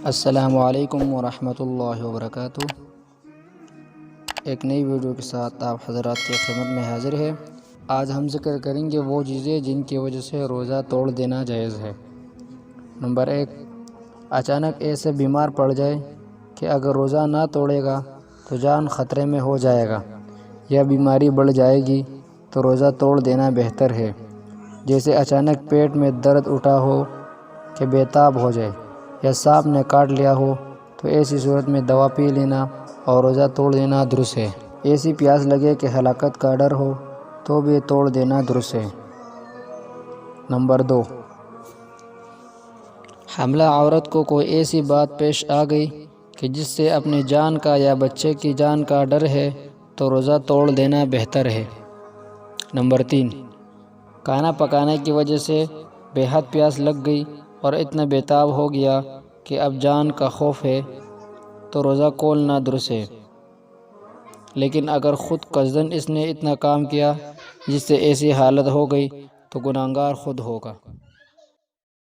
السلام علیکم ورحمۃ اللہ وبرکاتہ۔ ایک نئی ویڈیو کے ساتھ آپ حضرات کی خدمت میں حاضر ہے۔ آج ہم ذکر کریں گے وہ چیزیں جن کی وجہ سے روزہ توڑ دینا جائز ہے۔ نمبر 1، اچانک ایسے بیمار پڑ جائے کہ اگر روزہ نہ توڑے گا تو جان خطرے میں ہو جائے گا، یا بیماری بڑھ جائے گی تو روزہ توڑ دینا بہتر ہے۔ جیسے اچانک پیٹ میں درد اٹھا ہو کہ بے تاب ہو جائے، یا سانپ نے کاٹ لیا ہو، تو ایسی صورت میں دوا پی لینا اور روزہ توڑ دینا درست ہے۔ ایسی پیاس لگے کہ ہلاکت کا ڈر ہو تو بھی توڑ دینا درست ہے۔ نمبر 2، حاملہ عورت کو کوئی ایسی بات پیش آ گئی کہ جس سے اپنی جان کا یا بچے کی جان کا ڈر ہے تو روزہ توڑ دینا بہتر ہے۔ نمبر 3، کھانا پکانے کی وجہ سے بے حد پیاس لگ گئی اور اتنا بے تاب ہو گیا کہ اب جان کا خوف ہے تو روزہ کھولنا درست ہے۔ لیکن اگر خود قصداً اس نے اتنا کام کیا جس سے ایسی حالت ہو گئی تو گناہگار خود ہوگا۔